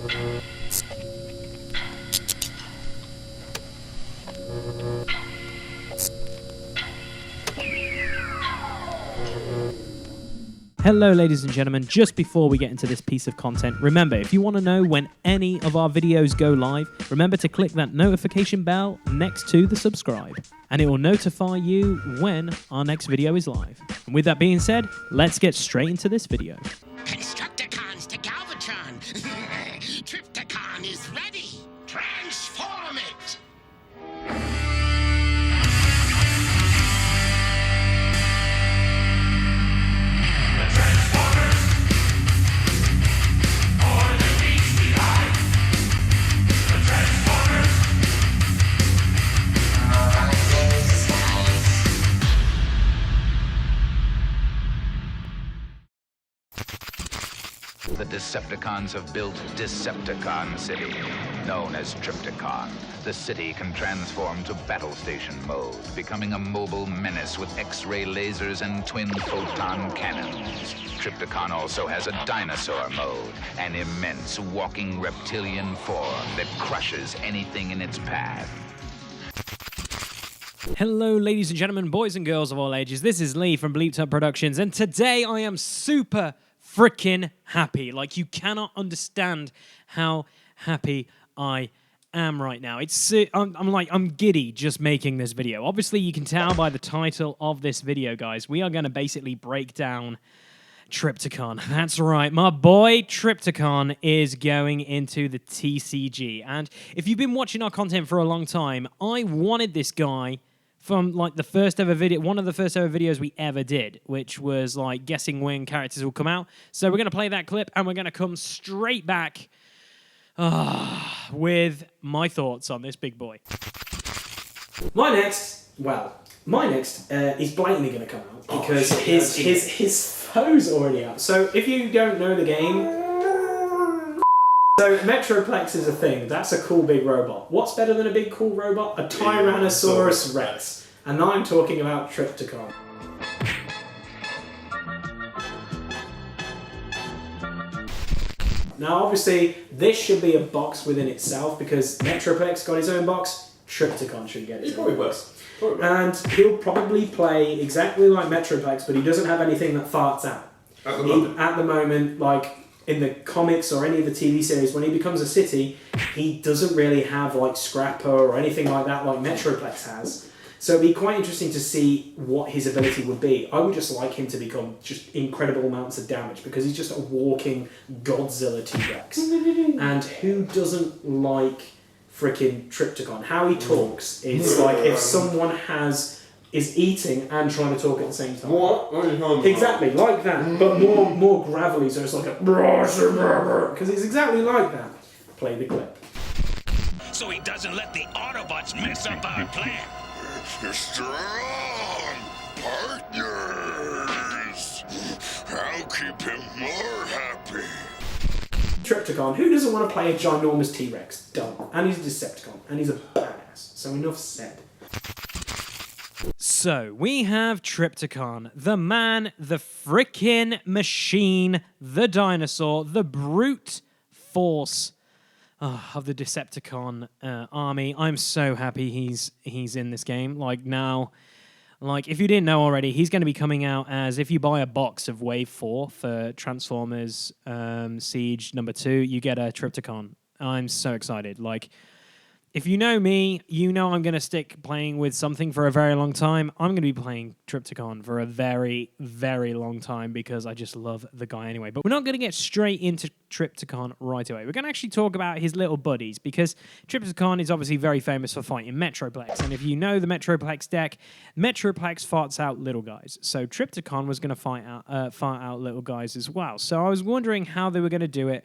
Hello ladies and gentlemen, just before we get into this piece of content, remember if you want to know when any of our videos go live, remember to click that notification bell next to the subscribe and it will notify you when our next video is live. And with that being said, let's get straight into this video. Constructicons to Galvatron. Trypticon is ready. Transform it. The Decepticons have built Decepticon City, known as Trypticon. The city can transform to battle station mode, becoming a mobile menace with X-ray lasers and twin photon cannons. Trypticon also has a dinosaur mode, an immense walking reptilian form that crushes anything in its path. Hello ladies and gentlemen, boys and girls of all ages, this is Lee from Bleeped Up Productions and today I am super freaking happy. Like, you cannot understand how happy I am right now. I'm giddy just making this video. Obviously, you can tell by the title of this video, guys. We are going to basically break down Trypticon. That's right, my boy Trypticon is going into the TCG. And if you've been watching our content for a long time, I wanted this guy from like the first ever video, one of the first ever videos we ever did, which was like guessing when characters will come out. So we're going to play that clip and we're going to come straight back with my thoughts on this big boy. My next is blatantly going to come out because his foe's already out. So if you don't know the game, so Metroplex is a thing. That's a cool big robot. What's better than a big cool robot? A Tyrannosaurus Rex. And now I'm talking about Trypticon. Now obviously this should be a box within itself because Metroplex got his own box, Trypticon should get his own box. And he'll probably play exactly like Metroplex, but he doesn't have anything that farts out. At the moment, like in the comics or any of the TV series, when he becomes a city, he doesn't really have like Scrapper or anything like that like Metroplex has. So it'd be quite interesting to see what his ability would be. I would just like him to become just incredible amounts of damage because he's just a walking Godzilla T-Rex. And who doesn't like freaking Trypticon? How he talks is like if someone is eating and trying to talk at the same time. What? Exactly, like that, but more gravelly, so it's like a because it's exactly like that. Play the clip. So he doesn't let the Autobots mess up our plan. Strong partners. I'll keep him more happy. Trypticon, who doesn't want to play a ginormous T-Rex? Don't. And he's a Decepticon, and he's a badass. So enough said. So, we have Trypticon, the man, the frickin' machine, the dinosaur, the brute force of the Decepticon army. I'm so happy he's in this game. Like, now, like, if you didn't know already, he's going to be coming out as, if you buy a box of Wave 4 for Transformers Siege number 2, you get a Trypticon. I'm so excited. Like, if you know me, you know I'm going to stick playing with something for a very long time. I'm going to be playing Trypticon for a very, very long time because I just love the guy anyway. But we're not going to get straight into Trypticon right away. We're going to actually talk about his little buddies because Trypticon is obviously very famous for fighting Metroplex. And if you know the Metroplex deck, Metroplex farts out little guys. So Trypticon was going to fart out little guys as well. So I was wondering how they were going to do it.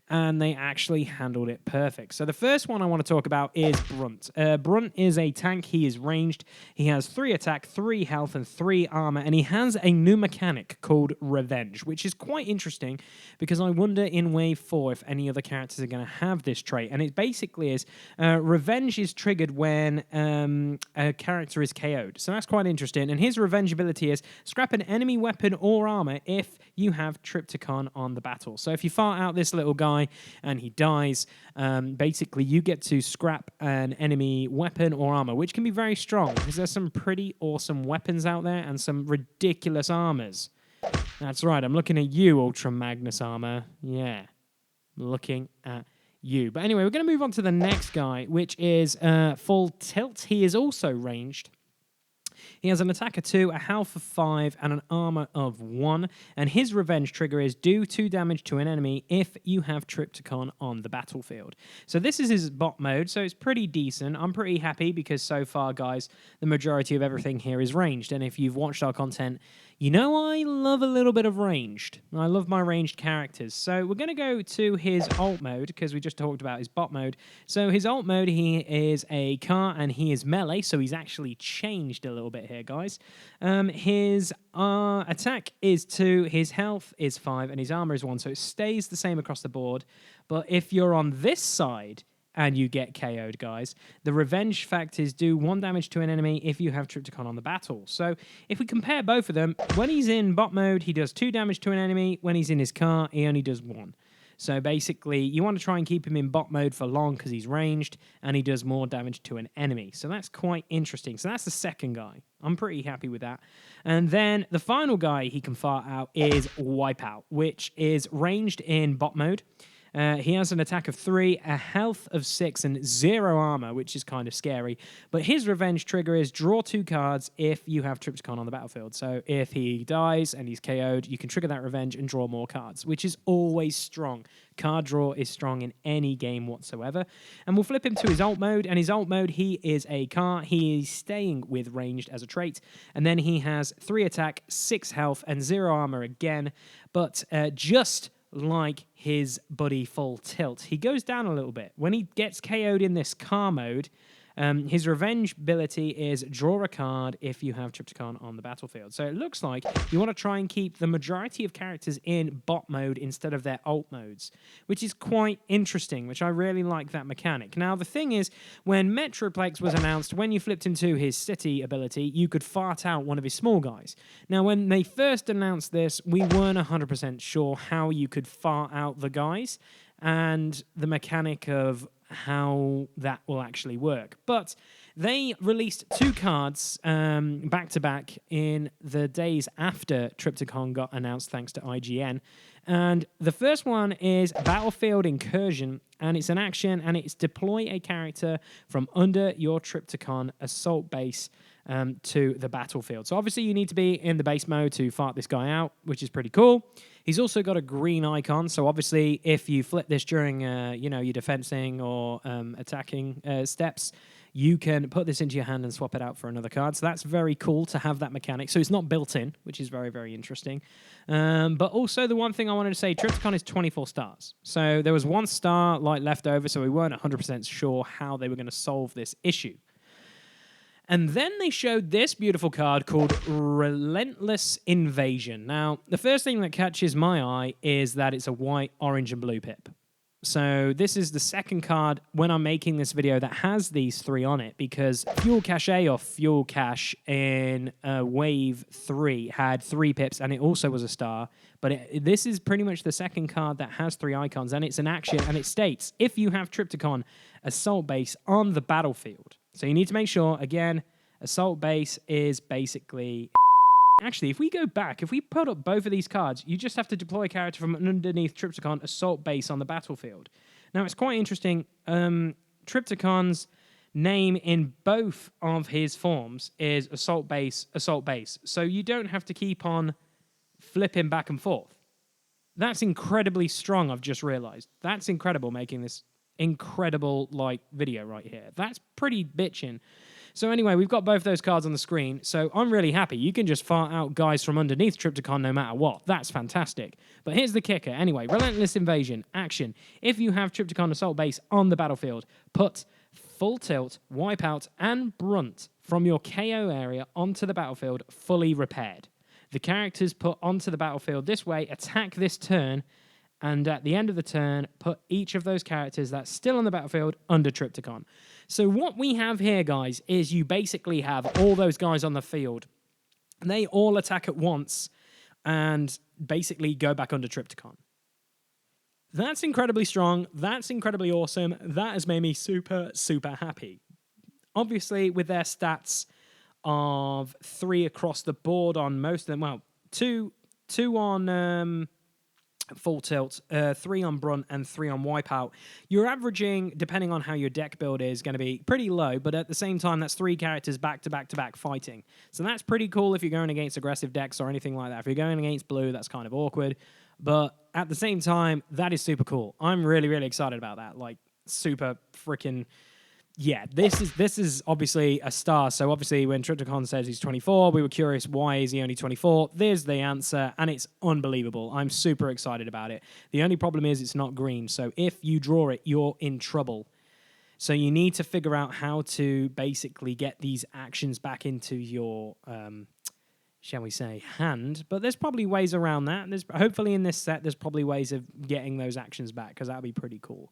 And they actually handled it perfect. So the first one I want to talk about is Brunt. Brunt is a tank. He is ranged. He has 3 attack, 3 health, and 3 armor. And he has a new mechanic called Revenge, which is quite interesting because I wonder in Wave 4 if any other characters are going to have this trait. And it basically is Revenge is triggered when a character is KO'd. So that's quite interesting. And his Revenge ability is scrap an enemy weapon or armor if you have Trypticon on the battle. So if you fart out this little guy, guy and he dies, basically you get to scrap an enemy weapon or armor, which can be very strong because there's some pretty awesome weapons out there and some ridiculous armors. That's right, I'm looking at you, Ultra Magnus Armor. Yeah, looking at you. But anyway, we're going to move on to the next guy, which is Full Tilt. He is also ranged. He has an attack of 2, a health of 5, and an armor of 1. And his revenge trigger is do 2 damage to an enemy if you have Trypticon on the battlefield. So this is his bot mode, so it's pretty decent. I'm pretty happy because so far, guys, the majority of everything here is ranged. And if you've watched our content, you know I love a little bit of ranged. I love my ranged characters. So we're going to go to his ult mode because we just talked about his bot mode. So his ult mode, he is a car and he is melee, so he's actually changed a little bit here, guys. His attack is 2, his health is 5, and his armor is 1, so it stays the same across the board. But if you're on this side and you get KO'd, guys, the revenge factors do 1 damage to an enemy if you have Trypticon on the battle. So if we compare both of them, when he's in bot mode, he does 2 damage to an enemy. When he's in his car, he only does 1. So basically, you want to try and keep him in bot mode for long because he's ranged and he does more damage to an enemy. So that's quite interesting. So that's the second guy. I'm pretty happy with that. And then the final guy he can fart out is Wipeout, which is ranged in bot mode. He has an attack of 3, a health of 6, and 0 armor, which is kind of scary. But his revenge trigger is draw 2 cards if you have Trypticon on the battlefield. So if he dies and he's KO'd, you can trigger that revenge and draw more cards, which is always strong. Card draw is strong in any game whatsoever. And we'll flip him to his ult mode. And his ult mode, he is a car. He is staying with ranged as a trait. And then he has 3 attack, 6 health, and 0 armor again. But just like his buddy Full Tilt, he goes down a little bit. When he gets KO'd in this car mode, his revenge ability is draw a card if you have Trypticon on the battlefield. So it looks like you want to try and keep the majority of characters in bot mode instead of their ult modes, which is quite interesting, which I really like that mechanic. Now, the thing is, when Metroplex was announced, when you flipped into his city ability, you could fart out one of his small guys. Now, when they first announced this, we weren't 100% sure how you could fart out the guys and the mechanic of how that will actually work. But they released 2 cards back-to-back in the days after Trypticon got announced, thanks to IGN. And the first one is Battlefield Incursion, and it's an action, and it's deploy a character from under your Trypticon assault base to the battlefield. So obviously you need to be in the base mode to fart this guy out, which is pretty cool. He's also got a green icon, so obviously if you flip this during your defensing or attacking steps, you can put this into your hand and swap it out for another card. So that's very cool to have that mechanic. So it's not built in, which is very, very interesting. But also the one thing I wanted to say, Trypticon is 24 stars. So there was 1 star left over, so we weren't 100% sure how they were going to solve this issue. And then they showed this beautiful card called Relentless Invasion. Now, the first thing that catches my eye is that it's a white, orange, and blue pip. So this is the second card when I'm making this video that has these 3 on it, because Fuel Cache or Fuel Cache in Wave 3 had 3 pips, and it also was a star. But this is pretty much the second card that has 3 icons, and it's an action, and it states, if you have Trypticon Assault Base on the battlefield. So you need to make sure, again, Assault Base is basically... Actually, if we go back, if we put up both of these cards, you just have to deploy a character from underneath Trypticon Assault Base on the battlefield. Now, it's quite interesting. Trypticon's name in both of his forms is Assault Base, Assault Base. So you don't have to keep on flipping back and forth. That's incredibly strong, I've just realized. That's incredible, making this incredible video right here. That's pretty bitchin'. So anyway, we've got both those cards on the screen, so I'm really happy. You can just fart out guys from underneath Trypticon no matter what. That's fantastic. But here's the kicker. Anyway, Relentless Invasion, action. If you have Trypticon Assault Base on the battlefield, put Full Tilt, Wipeout, and Brunt from your KO area onto the battlefield fully repaired. The characters put onto the battlefield this way attack this turn, and at the end of the turn, put each of those characters that's still on the battlefield under Trypticon. So what we have here, guys, is you basically have all those guys on the field. And they all attack at once and basically go back under Trypticon. That's incredibly strong. That's incredibly awesome. That has made me super, super happy. Obviously, with their stats of 3 across the board on most of them, well, two on Full Tilt, 3 on Brunt, and 3 on Wipeout. You're averaging, depending on how your deck build is, going to be pretty low, but at the same time, that's 3 characters back to back to back fighting. So that's pretty cool if you're going against aggressive decks or anything like that. If you're going against blue, that's kind of awkward. But at the same time, that is super cool. I'm really, really excited about that. Like, super freaking... Yeah, this is obviously a star. So obviously when Trypticon says he's 24, we were curious, why is he only 24? There's the answer, and it's unbelievable. I'm super excited about it. The only problem is it's not green. So if you draw it, you're in trouble. So you need to figure out how to basically get these actions back into your, shall we say, hand. But there's probably ways around that. Hopefully in this set, there's probably ways of getting those actions back, because that would be pretty cool.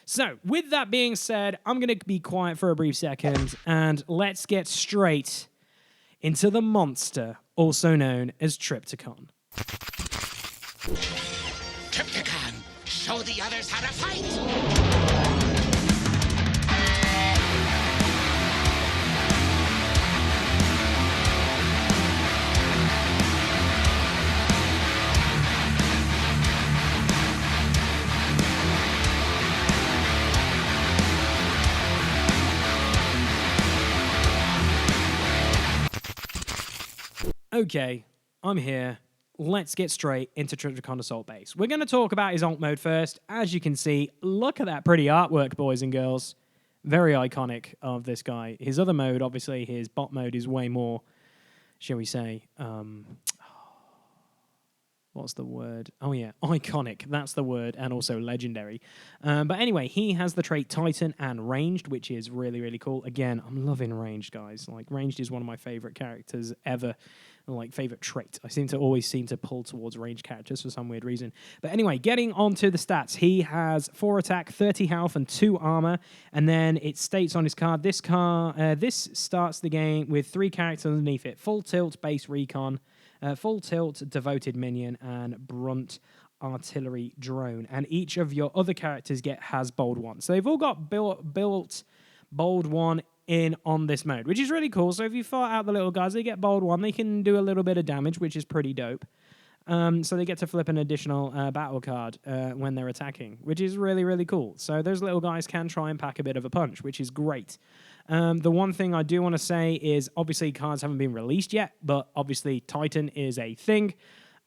So, with that being said, I'm going to be quiet for a brief second, and let's get straight into the monster, also known as Trypticon. Trypticon, show the others how to fight! Okay, I'm here. Let's get straight into Trypticon Assault Base. We're going to talk about his alt mode first. As you can see, look at that pretty artwork, boys and girls. Very iconic of this guy. His other mode, obviously, his bot mode is way more, shall we say, what's the word? Oh, yeah, iconic. That's the word, and also legendary. But anyway, he has the trait Titan and Ranged, which is really, really cool. Again, I'm loving Ranged, guys. Like, Ranged is one of my favorite characters ever. Like, favorite trait. I always seem to pull towards ranged characters for some weird reason. But anyway, getting on to the stats. He has 4 attack, 30 health, and 2 armor. And then it states on his card, this starts the game with 3 characters underneath it. Full Tilt, Base Recon, Full Tilt, Devoted Minion, and Brunt Artillery Drone. And each of your other characters has Bold 1. So they've all got built Bold 1 in on this mode, which is really cool. So if you fire out the little guys, they get Bold 1. They can do a little bit of damage, which is pretty dope. So they get to flip an additional battle card when they're attacking, which is really, really cool. So those little guys can try and pack a bit of a punch, which is great. The one thing I do want to say is, obviously, cards haven't been released yet, but obviously Titan is a thing.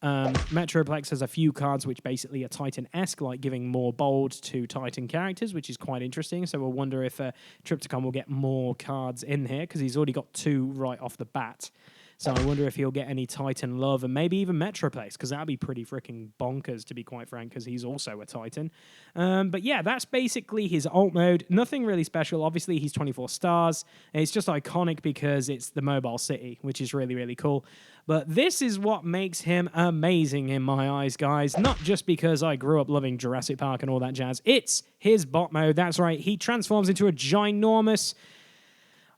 Metroplex has a few cards which basically are Titan-esque, like giving more bold to Titan characters, which is quite interesting. So we'll wonder if Trypticon will get more cards in here, because he's already got 2 right off the bat. So I wonder if he'll get any Titan love, and maybe even Metroplex, because that'd be pretty freaking bonkers, to be quite frank, because he's also a Titan. But yeah, that's basically his alt mode. Nothing really special. Obviously, he's 24 stars. It's just iconic because it's the mobile city, which is really, really cool. But this is what makes him amazing in my eyes, guys. Not just because I grew up loving Jurassic Park and all that jazz. It's his bot mode. That's right. He transforms into a ginormous...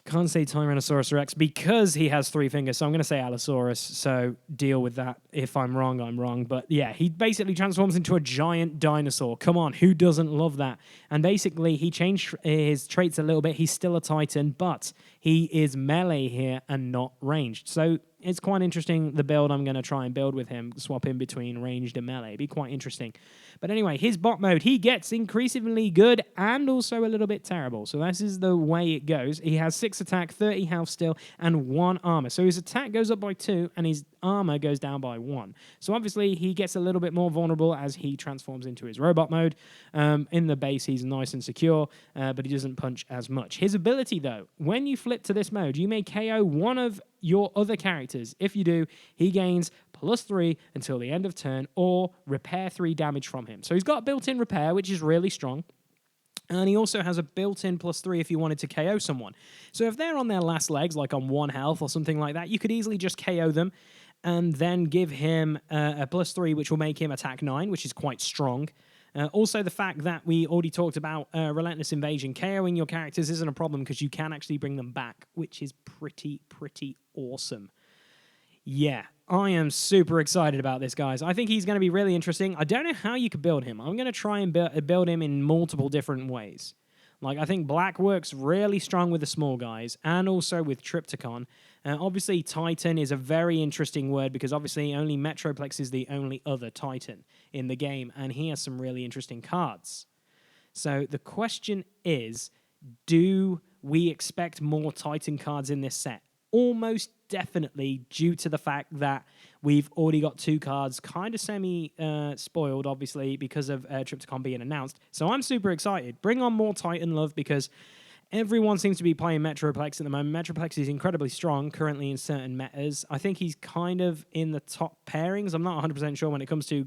Can't say Tyrannosaurus Rex because he has 3 fingers, so I'm going to say Allosaurus, so deal with that. If I'm wrong, I'm wrong. But yeah, he basically transforms into a giant dinosaur. Come on, who doesn't love that? And basically, he changed his traits a little bit. He's still a Titan, but he is melee here and not ranged. So it's quite interesting, the build I'm going to try and build with him, swap in between ranged and melee. It'd be quite interesting. But anyway, his bot mode, he gets increasingly good and also a little bit terrible. So this is the way it goes. He has 6 attack, 30 health still, and 1 armor. So his attack goes up by 2, and his armor goes down by 1. So obviously, he gets a little bit more vulnerable as he transforms into his robot mode. In the base, he's nice and secure, but he doesn't punch as much. His ability, though, when you flip to this mode, you may KO one of your other characters. If you do, he gains +3 until the end of turn, or repair 3 damage from him. So he's got built-in repair, which is really strong. And he also has a built-in +3 if you wanted to KO someone. So if they're on their last legs, like on 1 health or something like that, you could easily just KO them and then give him a +3, which will make him attack 9, which is quite strong. Also, the fact that we already talked about Relentless Invasion, KOing your characters isn't a problem because you can actually bring them back, which is pretty awesome. Yeah, I am super excited about this, guys. I think he's going to be really interesting. I don't know how you could build him. I'm going to try and build him in multiple different ways. Like, I think black works really strong with the small guys and also with Trypticon. Obviously, Titan is a very interesting word because obviously only Metroplex is the only other Titan in the game, and he has some really interesting cards. So the question is, do we expect more Titan cards in this set? Almost definitely, due to the fact that we've already got 2 cards kind of semi-spoiled, obviously, because of Trypticon being announced. So I'm super excited. Bring on more Titan love because everyone seems to be playing Metroplex at the moment. Metroplex is incredibly strong currently in certain metas. I think he's kind of in the top pairings. I'm not 100% sure when it comes to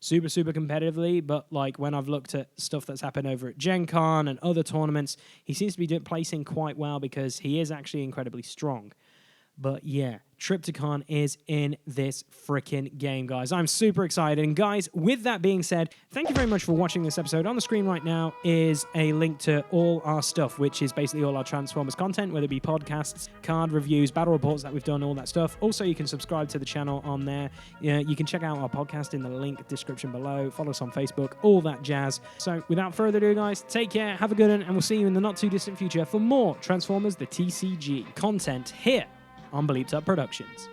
super competitively, but like when I've looked at stuff that's happened over at Gen Con and other tournaments, he seems to be placing quite well because he is actually incredibly strong. But yeah, Trypticon is in this freaking game, guys. I'm super excited. And guys, with that being said, thank you very much for watching this episode. On the screen right now is a link to all our stuff, which is basically all our Transformers content, whether it be podcasts, card reviews, battle reports that we've done, all that stuff. Also, you can subscribe to the channel on there. You can check out our podcast in the link description below. Follow us on Facebook, all that jazz. So without further ado, guys, take care, have a good one, and we'll see you in the not too distant future for more Transformers the TCG content here on Bleeped Up Productions.